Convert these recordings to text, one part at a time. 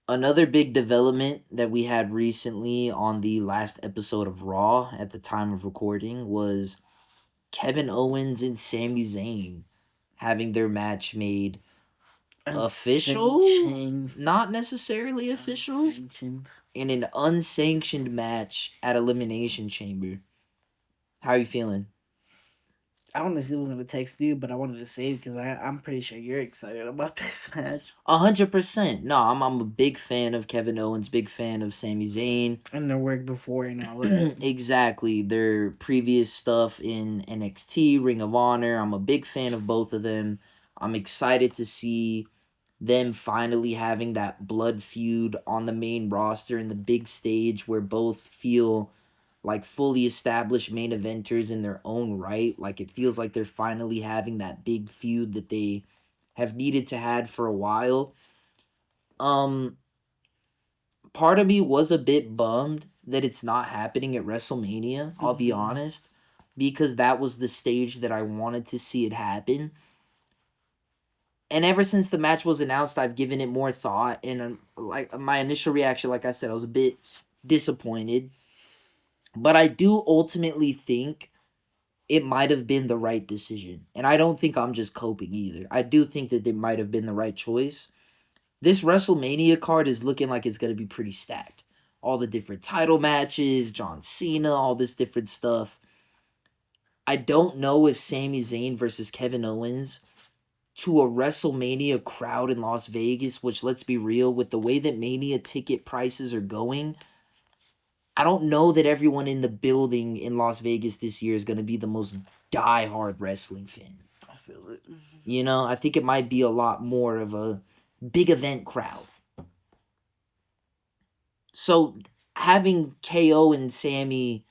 Another big development that we had recently on the last episode of Raw at the time of recording was Kevin Owens and Sami Zayn having their match made official, Unsanctioned. not necessarily official, Unsanctioned. in an unsanctioned match at Elimination Chamber. How are you feeling? I honestly was gonna text you, but I wanted to save because I'm pretty sure you're excited about this match. 100%. No, I'm a big fan of Kevin Owens, big fan of Sami Zayn. And their work before and all of that. Exactly. Their previous stuff in NXT, Ring of Honor. I'm a big fan of both of them. I'm excited to see them finally having that blood feud on the main roster in the big stage where both feel like fully established main eventers in their own right. Like it feels like they're finally having that big feud that they have needed to had for a while. Um Part of me was a bit bummed that it's not happening at WrestleMania, I'll be honest, because that was the stage that I wanted to see it happen. And ever since the match was announced, I've given it more thought. And like my initial reaction, like I said, I was a bit disappointed. But I do ultimately think it might have been the right decision. And I don't think I'm just coping either. I do think that it might have been the right choice. This WrestleMania card is looking like it's going to be pretty stacked. All the different title matches, John Cena, all this different stuff. I don't know if Sami Zayn versus Kevin Owens to a WrestleMania crowd in Las Vegas, which let's be real, with the way that Mania ticket prices are going, I don't know that everyone in the building in Las Vegas this year is going to be the most die-hard wrestling fan. I feel it. You know, I think it might be a lot more of a big event crowd. So having KO and Sami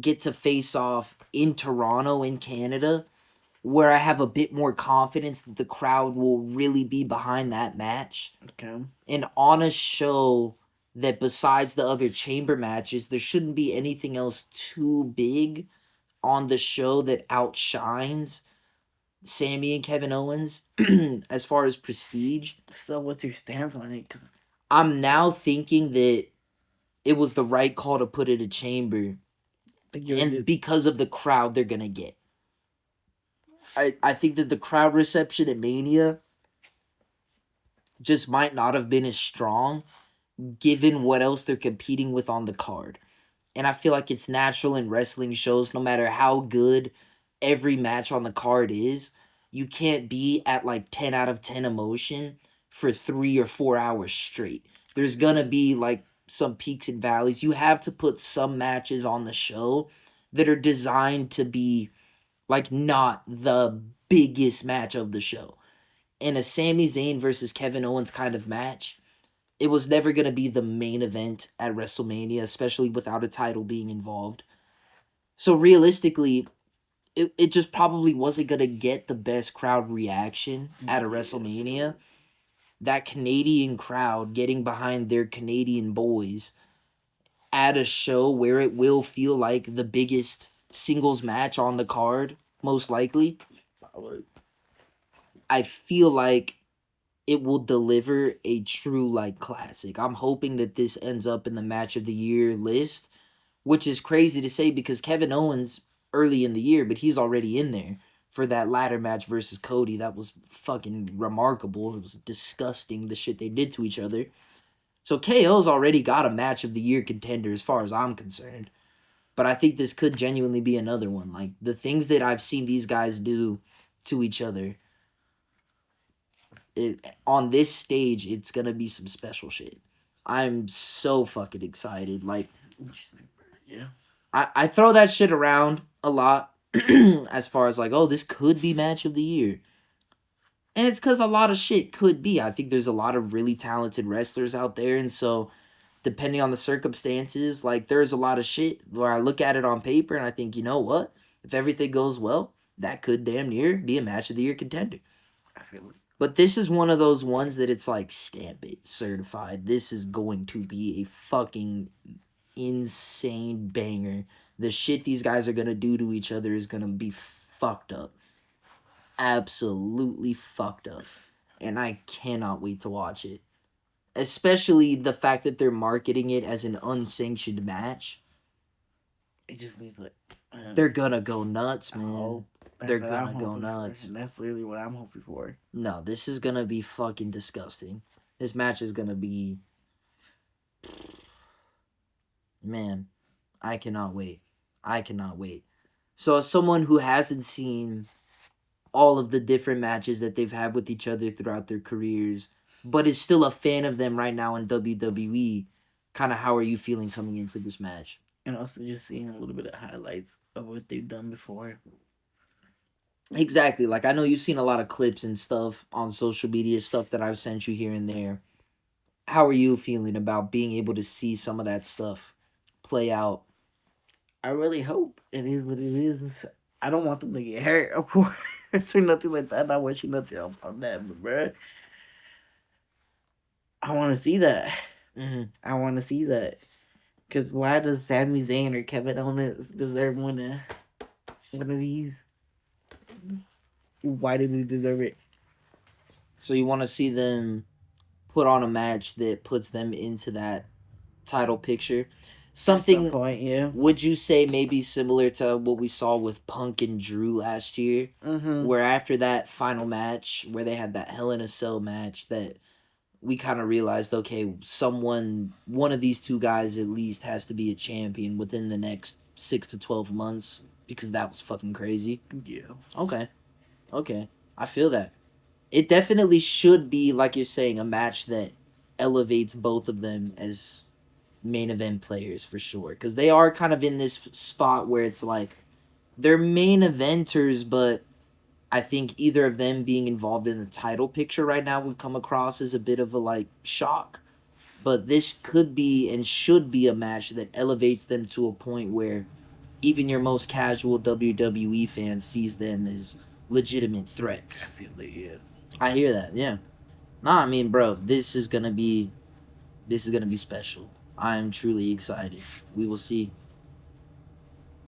get to face off in Toronto in Canada, where I have a bit more confidence that the crowd will really be behind that match. Okay. And on a show that besides the other chamber matches, there shouldn't be anything else too big on the show that outshines Sami and Kevin Owens as far as prestige. So what's your stance on it? Because I'm now thinking that it was the right call to put it a chamber, and because of the crowd they're gonna get. I think that the crowd reception at Mania just might not have been as strong given what else they're competing with on the card. And I feel like it's natural in wrestling shows, no matter how good every match on the card is, you can't be at like 10 out of 10 emotion for 3 or 4 hours straight. There's gonna be like some peaks and valleys. You have to put some matches on the show that are designed to be like not the biggest match of the show. In a Sami Zayn versus Kevin Owens kind of match, it was never going to be the main event at WrestleMania, especially without a title being involved. So realistically, it just probably wasn't going to get the best crowd reaction at a WrestleMania. That Canadian crowd getting behind their Canadian boys at a show where it will feel like the biggest singles match on the card, most likely. I feel like it will deliver a true like classic. I'm hoping that this ends up in the match of the year list, which is crazy to say because Kevin Owens early in the year, but he's already in there for that ladder match versus Cody. That was fucking remarkable. It was disgusting the shit they did to each other. So KO's already got a match of the year contender as far as I'm concerned. But I think this could genuinely be another one. Like the things that I've seen these guys do to each other, on this stage, it's gonna be some special shit. I'm so fucking excited. Like, yeah, I throw that shit around a lot as far as like, oh, this could be match of the year. And it's because a lot of shit could be. I think there's a lot of really talented wrestlers out there. And so, depending on the circumstances, like, there's a lot of shit where I look at it on paper and I think, you know what? If everything goes well, that could damn near be a match of the year contender. I feel it. But this is one of those ones that it's like, stamp it, certified. This is going to be a fucking insane banger. The shit these guys are going to do to each other is going to be fucked up. Absolutely fucked up. And I cannot wait to watch it. especially the fact that they're marketing it as an unsanctioned match. It just needs like They're gonna go nuts, I man. hope that's They're what I'm gonna go hoping for, nuts. and that's literally what I'm hoping for. No, this is gonna be fucking disgusting. This match is gonna be, man, I cannot wait. I cannot wait. So, as someone who hasn't seen all of the different matches that they've had with each other throughout their careers, but is still a fan of them right now in WWE, kind of how are you feeling coming into this match? And also just seeing a little bit of highlights of what they've done before. Exactly. Like, I know you've seen a lot of clips and stuff on social media, stuff that I've sent you here and there. How are you feeling about being able to see some of that stuff play out? I really hope it is what it is. I don't want them to get hurt, of course, or nothing like that. I wish you nothing on that, but bro, I want to see that. Mm-hmm. I want to see that. Cause why does Sami Zayn or Kevin Owens deserve one of these? Why do they deserve it? So you want to see them put on a match that puts them into that title picture? At some Something, point, yeah. would you say, maybe similar to what we saw with Punk and Drew last year? Mm-hmm. Where after that final match, where they had that Hell in a Cell match, that we kind of realized, okay, one of these two guys at least has to be a champion within the next 6 to 12 months, because that was fucking crazy. Yeah. Okay, okay, I feel that. It definitely should be, like you're saying, a match that elevates both of them as main event players for sure, because they are kind of in this spot where it's like they're main eventers, but I think either of them being involved in the title picture right now would come across as a bit of a like shock. But this could be and should be a match that elevates them to a point where even your most casual WWE fan sees them as legitimate threats. I feel it. Yeah. I hear that. Yeah. Nah, I mean, bro, this is gonna be special. I'm truly excited. We will see.